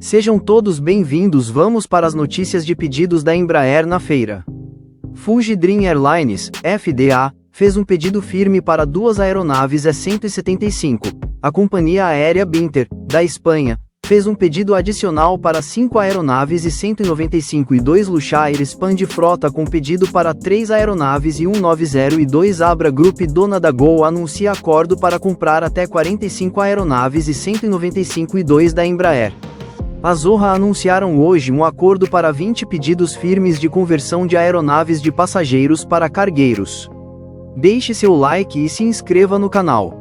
Sejam todos bem-vindos. Vamos para as notícias de pedidos da Embraer na feira. Fuji Dream Airlines, FDA, fez um pedido firme para 2 aeronaves E175. A companhia aérea Binter, da Espanha, fez um pedido adicional para 5 aeronaves E195 e 2 Luxair expande frota com pedido para 3 aeronaves E190 e 2 Abra Group, dona da Gol, anuncia acordo para comprar até 45 aeronaves E195 e 2 da Embraer. A Zorra anunciaram hoje um acordo para 20 pedidos firmes de conversão de aeronaves de passageiros para cargueiros. Deixe seu like e se inscreva no canal.